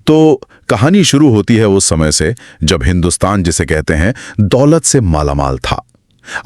तो कहानी शुरू होती है उस समय से जब हिंदुस्तान, जिसे कहते हैं, दौलत से मालामाल था।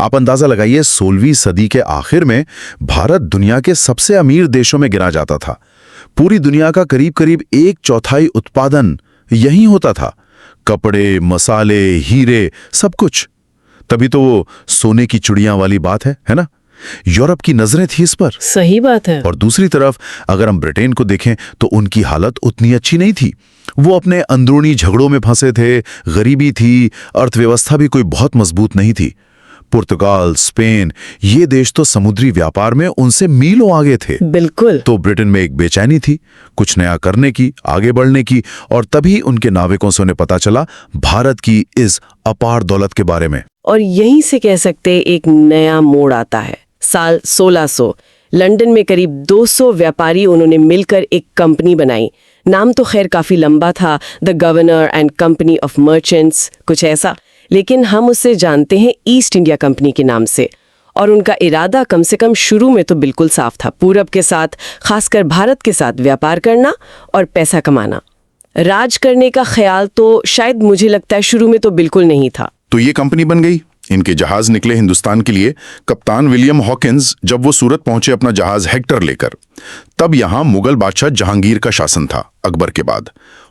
आप अंदाजा लगाइए, 16वीं सदी के आखिर में भारत दुनिया के सबसे अमीर देशों में गिना जाता था। पूरी दुनिया का करीब करीब 1/4 उत्पादन यहीं होता था। कपड़े, मसाले, हीरे, सब कुछ। तभी तो वो सोने की चिड़ियां वाली बात है ना? यूरोप की नजरें थी इस पर। सही बात है। और दूसरी तरफ अगर हम ब्रिटेन को देखें तो उनकी हालत उतनी अच्छी नहीं थी। वो अपने अंदरूनी झगड़ों में फंसे थे, गरीबी थी, अर्थव्यवस्था भी कोई बहुत मजबूत नहीं थी। पुर्तगाल, स्पेन, ये देश तो समुद्री व्यापार में उनसे मीलों आगे थे। बिल्कुल। तो ब्रिटेन में एक बेचैनी थी, कुछ नया करने की, आगे बढ़ने की, और तभी उनके नाविकों से उन्हें पता चला भारत की इस अपार दौलत के बारे में। और यहीं से कह सकते एक नया मोड़ आता है। साल 1600 लंदन में करीब 200 व्यापारी उन्होंने मिलकर एक कंपनी बनाई। नाम तो खैर काफी लंबा था, the governor and company of merchants, कुछ ऐसा, लेकिन हम उसे जानते हैं ईस्ट इंडिया कंपनी के नाम से। और उनका इरादा कम से कम शुरू में तो बिल्कुल साफ था, पूरब के साथ, खासकर भारत के साथ व्यापार करना और पैसा कमाना। राज करने का ख्याल तो शायद, मुझे लगता है, शुरू में तो बिल्कुल नहीं था। तो ये कंपनी बन गई। इनके जहाज निकले हिंदुस्तान के लिए। कप्तान विलियम हॉकिंस जब वो सूरत पहुंचे अपना जहाज हेक्टर लेकर, तब यहां मुगल बादशाह जहांगीर का शासन था, अकबर के बाद।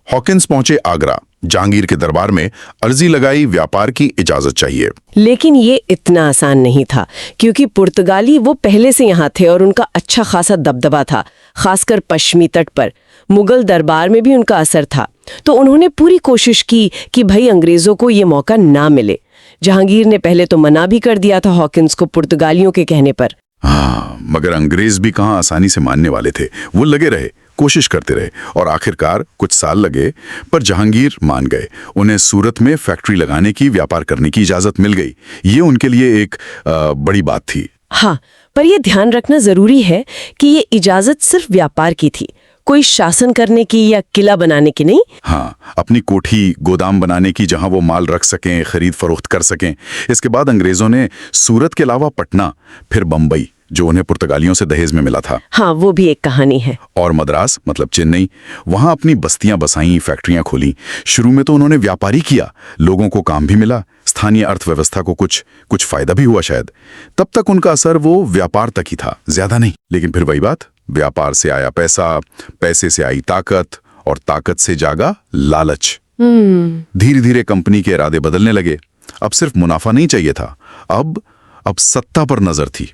हॉकिंस पहुंचे आगरा। जहांगीर के दरबार में अर्जी लगाई, व्यापार की इजाजत चाहिए। लेकिन ये इतना आसान नहीं था, क्योंकि पुर्तगाली वो पहले से यहाँ थे और उनका अच्छा खासा दबदबा था, खासकर पश्चिमी तट पर। मुगल दरबार में भी उनका असर था। तो उन्होंने पूरी कोशिश की कि भाई अंग्रेजों को ये मौका ना मिले। जहांगीर ने पहले तो मना भी कर दिया था हॉकिंस को पुर्तगालियों के कहने पर। हाँ, मगर अंग्रेज भी कहाँ आसानी से मानने वाले थे। वो लगे रहे, कोशिश करते रहे, और आखिरकार कुछ साल लगे, पर जहांगीर मान गए। उन्हें सूरत में फैक्ट्री लगाने की, व्यापार करने की इजाजत मिल गई। ये उनके लिए एक बड़ी बात थी। हाँ, पर यह ध्यान रखना जरूरी है कि ये इजाजत सिर्फ व्यापार की थी, कोई शासन करने की या किला बनाने की नहीं। हाँ, अपनी कोठी, गोदाम बनाने की, जहां वो माल रख सकें, खरीद फरोख्त कर सकें। इसके बाद अंग्रेजों ने सूरत के अलावा पटना, फिर बम्बई, जो उन्हें पुर्तगालियों से दहेज में मिला था, हाँ, वो भी एक कहानी है, और मद्रास मतलब चेन्नई, वहां अपनी बस्तियां बसाईं, फैक्ट्रियां खोली। शुरू में तो उन्होंने व्यापारी किया, लोगों को काम भी मिला, स्थानीय अर्थव्यवस्था को कुछ फायदा भी हुआ शायद। तब तक उनका असर वो व्यापार तक ही था, ज्यादा नहीं। लेकिन फिर वही बात, व्यापार से आया पैसा, पैसे से आई ताकत, और ताकत से जागा लालच। धीरे धीरे कंपनी के इरादे बदलने लगे। अब सिर्फ मुनाफा नहीं चाहिए था, अब सत्ता पर नजर थी।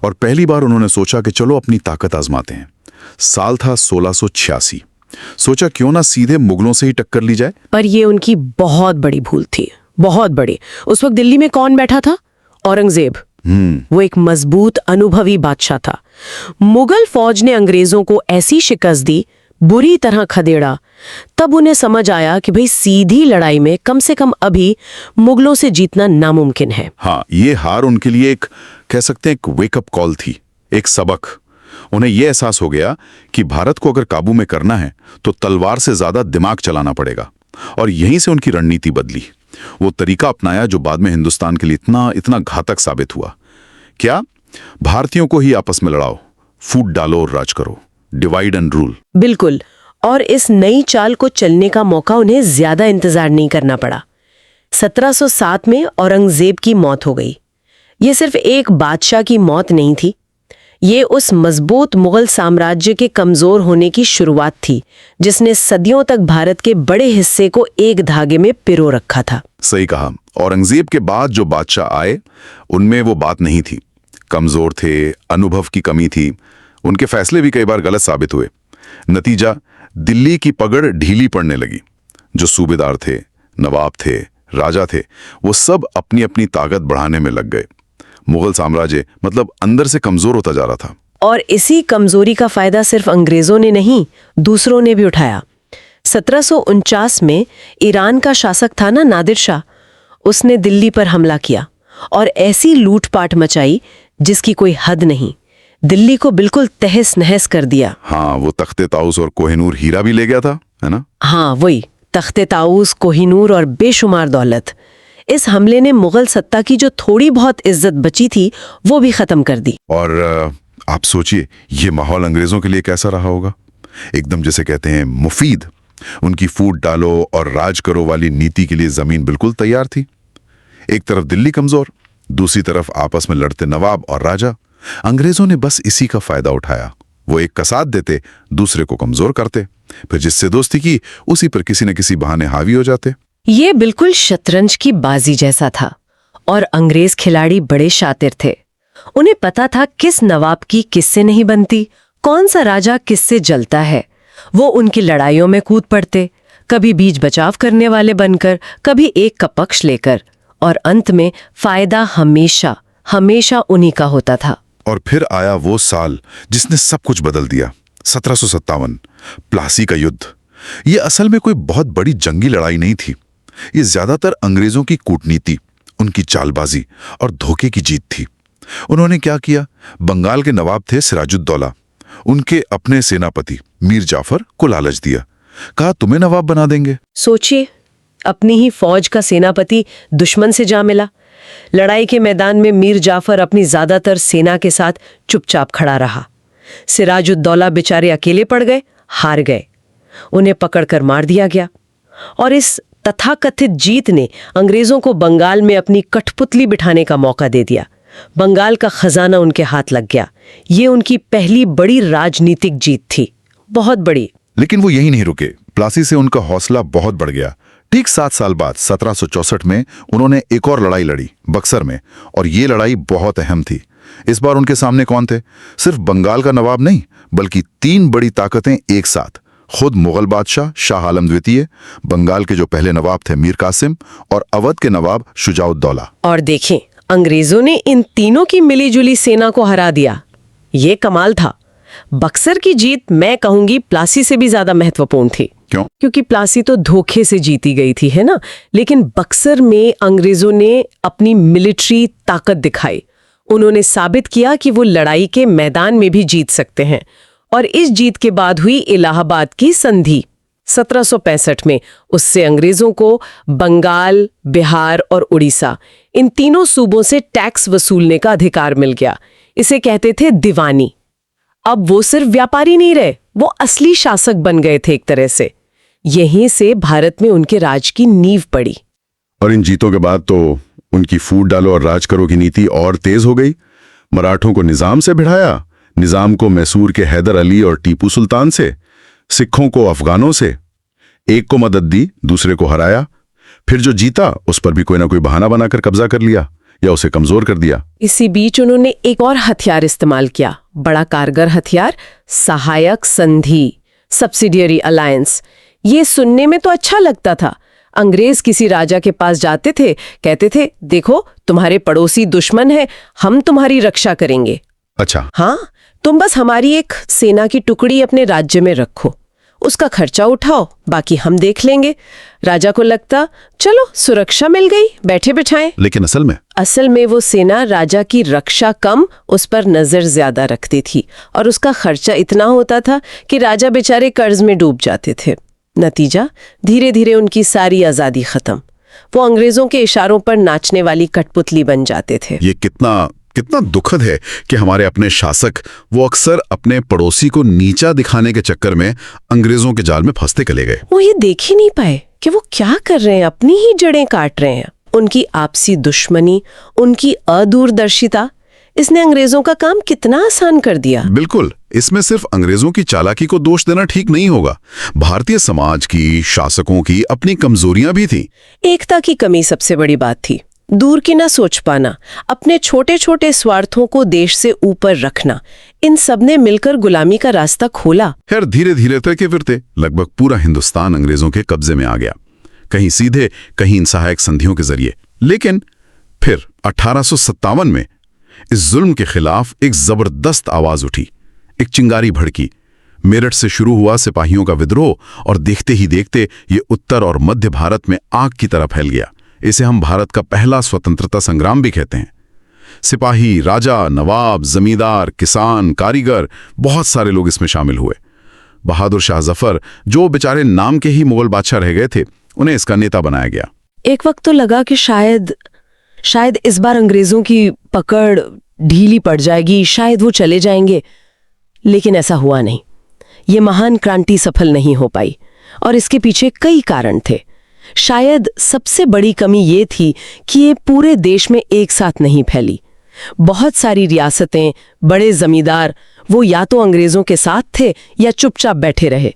और पहली बार उन्होंने सोचा कि चलो अपनी ताकत आजमाते हैं। साल था 1686। सोचा क्यों ना सीधे मुगलों से ही टक्कर ली जाए। पर ये उनकी बहुत बड़ी भूल थी, बहुत बड़ी। उस वक्त दिल्ली में कौन बैठा था? औरंगजेब। वो एक मजबूत, अनुभवी बादशाह था। मुगल फौज ने अंग्रेजों को ऐसी शिकस्त दी, बुरी तरह खदेड़ा। तब उन्हें समझ आया कि भाई सीधी लड़ाई में कम से कम अभी मुगलों से जीतना नामुमकिन है। हाँ, ये हार उनके लिए एक, कह सकते हैं, एक वेकअप कॉल थी, एक सबक। उन्हें यह एहसास हो गया कि भारत को अगर काबू में करना है तो तलवार से ज्यादा दिमाग चलाना पड़ेगा। और यहीं से उनकी रणनीति बदली। वो तरीका अपनाया जो बाद में हिंदुस्तान के लिए इतना घातक साबित हुआ। क्या? भारतीयों को ही आपस में लड़ाओ, फूट डालो और राज करो, डिवाइड एंड रूल। बिल्कुल। और इस नई चाल को चलने का मौका उन्हें ज्यादा इंतजार नहीं करना पड़ा। 1707 में औरंगजेब की मौत हो गई। ये सिर्फ एक बादशाह की मौत नहीं थी, ये उस मजबूत मुगल साम्राज्य के कमजोर होने की शुरुआत थी, जिसने सदियों तक भारत के बड़े हिस्से को एक धागे में पिरो रखा था। सही कहा। औरंगजेब के बाद जो बादशाह आए, उनमें वो बात नहीं थी। कमजोर थे, अनुभव की कमी थी, उनके फैसले भी कई बार गलत साबित हुए। नतीजा, दिल्ली की पकड़ ढीली पड़ने लगी। जो सूबेदार थे, नवाब थे, राजा थे, वो सब अपनी अपनी ताकत बढ़ाने में लग गए। मुगल साम्राज्य मतलब अंदर से कमजोर होता जा रहा था। और इसी कमजोरी का फायदा सिर्फ अंग्रेजों ने नहीं, दूसरों ने भी उठाया। 1749 में ईरान का शासक था ना, नादिर शाह, उसने दिल्ली पर हमला किया और ऐसी लूटपाट मचाई जिसकी कोई हद नहीं। दिल्ली को बिल्कुल तहस नहस कर दिया। हाँ, वो तख्ते ताउस और कोहिनूर हीरा भी ले गया था, है ना? हाँ, वही तख्ते ताउस, कोहिनूर और बेशुमार दौलत। इस हमले ने मुगल सत्ता की जो थोड़ी बहुत इज्जत बची थी वो भी खत्म कर दी। और आप सोचिए ये माहौल अंग्रेजों के लिए कैसा रहा होगा। एकदम, जैसे कहते हैं, मुफीद। उनकी फूट डालो और राज करो वाली नीति के लिए जमीन बिल्कुल तैयार थी। एक तरफ दिल्ली कमजोर, दूसरी तरफ आपस में लड़ते नवाब और राजा। अंग्रेजों ने बस इसी का फायदा उठाया। वो एक का साथ देते, दूसरे को कमजोर करते, फिर जिससे दोस्ती की उसी पर किसी न किसी बहाने हावी हो जाते। ये बिल्कुल शतरंज की बाजी जैसा था और अंग्रेज खिलाड़ी बड़े शातिर थे। उन्हें पता था किस नवाब की किससे नहीं बनती, कौन सा राजा किससे जलता है। वो उनकी लड़ाइयों में कूद पड़ते, कभी बीच बचाव करने वाले बनकर, कभी एक का पक्ष लेकर, और अंत में फायदा हमेशा हमेशा उन्हीं का होता था। और फिर आया वो साल जिसने सब कुछ बदल दिया, 1757, प्लासी का युद्ध। ये असल में कोई बहुत बड़ी जंगी लड़ाई नहीं थी। ये ज्यादातर अंग्रेजों की कूटनीति, उनकी चालबाजी और धोखे की जीत थी। उन्होंने क्या किया? बंगाल के नवाब थे सिराजुद्दौला, उनके अपने सेनापति मीर जाफर को लालच दिया। कहा तुम्हें नवाब बना देंगे। सोचिए, अपनी ही फौज का सेनापति दुश्मन से जा मिला। लड़ाई के मैदान में मीर जाफर अपनी ज्यादातर सेना के साथ चुपचाप खड़ा रहा। सिराजुद्दौला बेचारे अकेले पड़ गए, हार गए। उन्हें पकड़कर मार दिया गया। और इस तथाकथित जीत ने अंग्रेजों को बंगाल में अपनी कठपुतली बिठाने का मौका दे दिया। बंगाल का खजाना उनके हाथ लग गया। ये उनकी पहली बड़ी राजनीतिक जीत थी, बहुत बड़ी। लेकिन वो यही नहीं रुके। प्लासी से उनका हौसला बहुत बढ़ गया। ठीक 7 साल बाद 1764 में उन्होंने एक और लड़ाई लड़ी, बक्सर में, और ये लड़ाई बहुत अहम थी। इस बार उनके सामने कौन थे? सिर्फ बंगाल का नवाब नहीं, बल्कि 3 बड़ी ताकतें एक साथ। खुद मुगल बादशाह शाह आलम द्वितीय, बंगाल के जो पहले नवाब थे मीर कासिम, और अवध के नवाब शुजाउद्दौला। और देखें, अंग्रेजों ने इन तीनों की मिलीजुली सेना को हरा दिया। ये कमाल था। बक्सर की जीत मैं कहूंगी प्लासी से भी ज्यादा महत्वपूर्ण थी। क्यों? क्योंकि प्लासी तो धोखे से जीती गई थी, है ना? लेकिन बक्सर में अंग्रेजों ने अपनी मिलिट्री ताकत दिखाई। उन्होंने साबित किया कि वो लड़ाई के मैदान में भी जीत सकते हैं। और इस जीत के बाद हुई इलाहाबाद की संधि 1765 में। उससे अंग्रेजों को बंगाल, बिहार और उड़ीसा, इन तीनों सूबों से टैक्स वसूलने का अधिकार मिल गया। इसे कहते थे दीवानी। अब वो सिर्फ व्यापारी नहीं रहे, वो असली शासक बन गए थे एक तरह से। यहीं से भारत में उनके राज की नींव पड़ी। और इन जीतों के बाद तो उनकी फूट डालो और राज करो की नीति और तेज हो गई। मराठों को निजाम से भिड़ाया, निजाम को मैसूर के हैदर अली और टीपू सुल्तान से, सिखों को अफगानों से। एक को मदद दी, दूसरे को हराया। फिर जो जीता उस पर भी कोई ना कोई बहाना बनाकर कब्जा कर लिया या उसे कमजोर कर दिया। इसी बीच उन्होंने एक और हथियार इस्तेमाल किया, बड़ा कारगर हथियार, सहायक संधि, सब्सिडियरी अलायंस। ये सुनने में तो अच्छा लगता था। अंग्रेज किसी राजा के पास जाते थे, कहते थे देखो तुम्हारे पड़ोसी दुश्मन है, हम तुम्हारी रक्षा करेंगे। अच्छा, हाँ, तुम बस हमारी एक सेना की टुकड़ी अपने राज्य में रखो, उसका खर्चा उठाओ, बाकी हम देख लेंगे। राजा को लगता चलो सुरक्षा मिल गई, बैठे बिठाएं। लेकिन असल में वो सेना राजा की रक्षा कम, उस पर नजर ज्यादा रखती थी, और उसका खर्चा इतना होता था कि राजा बेचारे कर्ज में डूब जाते थे। नतीजा, धीरे धीरे उनकी सारी आजादी खत्म। वो अंग्रेजों के इशारों पर नाचने वाली कठपुतली बन जाते थे। ये कितना दुखद है कि हमारे अपने शासक वो अक्सर अपने पड़ोसी को नीचा दिखाने के चक्कर में अंग्रेजों के जाल में फंसते चले गए। वो ये देख ही नहीं पाए कि वो क्या कर रहे हैं, अपनी ही जड़ें काट रहे हैं। उनकी आपसी दुश्मनी, उनकी अदूरदर्शिता, इसने अंग्रेजों का काम कितना आसान कर दिया। बिल्कुल, इसमें सिर्फ अंग्रेजों की चालाकी को दोष देना ठीक नहीं होगा। भारतीय समाज की, शासकों की अपनी कमजोरियां भी थी। एकता की कमी सबसे बड़ी बात थी। दूर की ना सोच पाना, अपने छोटे छोटे स्वार्थों को देश से ऊपर रखना, इन सब ने मिलकर गुलामी का रास्ता खोला। खैर धीरे धीरे तैरते फिरते लगभग पूरा हिंदुस्तान अंग्रेजों के कब्जे में आ गया, कहीं सीधे, कहीं इन सहायक संधियों के जरिए। लेकिन फिर 1857 में इस जुल्म के खिलाफ एक जबरदस्त आवाज उठी, एक चिंगारी भड़की। मेरठ से शुरू हुआ सिपाहियों का विद्रोह, और देखते ही देखते ये उत्तर और मध्य भारत में आग की तरह फैल गया। इसे हम भारत का पहला स्वतंत्रता संग्राम भी कहते हैं। सिपाही, राजा, नवाब, जमींदार, किसान, कारीगर, बहुत सारे लोग इसमें शामिल हुए। बहादुर शाह जफर, जो बेचारे नाम के ही मुगल बादशाह रह गए थे, उन्हें इसका नेता बनाया गया। एक वक्त तो लगा कि शायद इस बार अंग्रेजों की पकड़ ढीली पड़ जाएगी, शायद वो चले जाएंगे। लेकिन ऐसा हुआ नहीं। ये महान क्रांति सफल नहीं हो पाई। और इसके पीछे कई कारण थे। शायद सबसे बड़ी कमी ये थी कि ये पूरे देश में एक साथ नहीं फैली। बहुत सारी रियासतें, बड़े जमींदार, वो या तो अंग्रेजों के साथ थे या चुपचाप बैठे रहे।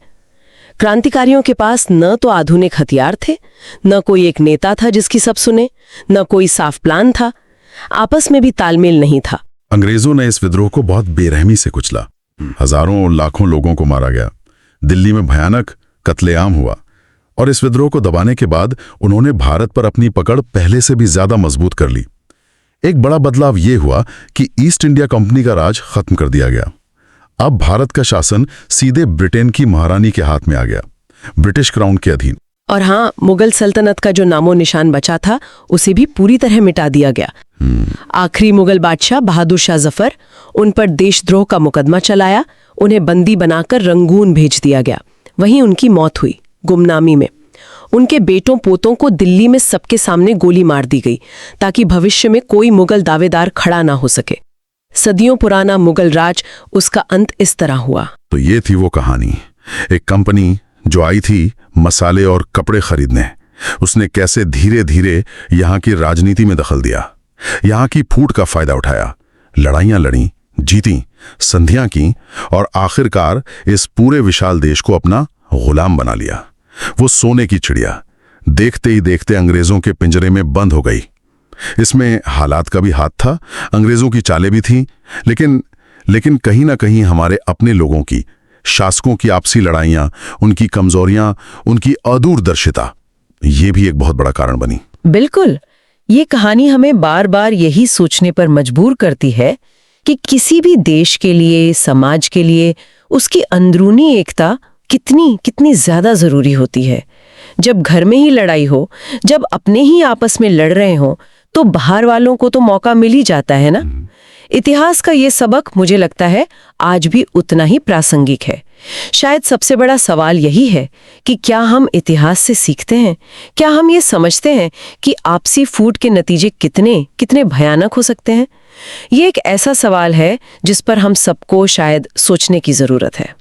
क्रांतिकारियों के पास न तो आधुनिक हथियार थे, न कोई एक नेता था जिसकी सब सुने, न कोई साफ प्लान था, आपस में भी तालमेल नहीं था। अंग्रेजों ने इस विद्रोह को बहुत बेरहमी से कुचला। हजारों और लाखों लोगों को मारा गया। दिल्ली में भयानक कत्लेआम हुआ और इस विद्रोह को दबाने के बाद उन्होंने भारत पर अपनी पकड़ पहले से भी ज्यादा मजबूत कर ली। एक बड़ा बदलाव यह हुआ कि ईस्ट इंडिया कंपनी का राज खत्म कर दिया गया। अब भारत का शासन सीधे ब्रिटेन की महारानी के हाथ में आ गया, ब्रिटिश क्राउन के अधीन। और हाँ, मुगल सल्तनत का जो नामो निशान बचा था उसे भी पूरी तरह मिटा दिया गया। आखिरी मुगल बादशाह बहादुर शाह जफर, उन पर देशद्रोह का मुकदमा चलाया, उन्हें बंदी बनाकर रंगून भेज दिया गया। वहीं उनकी मौत हुई गुमनामी में। उनके बेटों पोतों को दिल्ली में सबके सामने गोली मार दी गई ताकि भविष्य में कोई मुगल दावेदार खड़ा ना हो सके। सदियों पुराना मुगल राज, उसका अंत इस तरह हुआ। तो ये थी वो कहानी, एक कंपनी जो आई थी मसाले और कपड़े खरीदने। उसने कैसे धीरे धीरे यहाँ की राजनीति में दखल दिया, यहाँ की फूट का फायदा उठाया, लड़ाइयाँ लड़ी, जीती, संधियां की और आखिरकार इस पूरे विशाल देश को अपना गुलाम बना लिया। वो सोने की चिड़िया देखते ही देखते अंग्रेजों के पिंजरे में बंद हो गई। इसमें हालात का भी हाथ था, अंग्रेजों की चालें भी थीं, लेकिन कहीं ना कहीं हमारे अपने लोगों की, शासकों की आपसी लड़ाइयां, उनकी कमजोरियां, उनकी अदूरदर्शिता, ये भी एक बहुत बड़ा कारण बनी। बिल्कुल, ये कहानी हमें बार बार यही सोचने पर मजबूर करती है कि किसी भी देश के लिए, समाज के लिए उसकी अंदरूनी एकता कितनी ज्यादा जरूरी होती है। जब घर में ही लड़ाई हो, जब अपने ही आपस में लड़ रहे हो, तो बाहर वालों को तो मौका मिल ही जाता है ना। इतिहास का ये सबक मुझे लगता है आज भी उतना ही प्रासंगिक है। शायद सबसे बड़ा सवाल यही है कि क्या हम इतिहास से सीखते हैं? क्या हम ये समझते हैं कि आपसी फूट के नतीजे कितने भयानक हो सकते हैं? ये एक ऐसा सवाल है जिस पर हम सबको शायद सोचने की जरूरत है।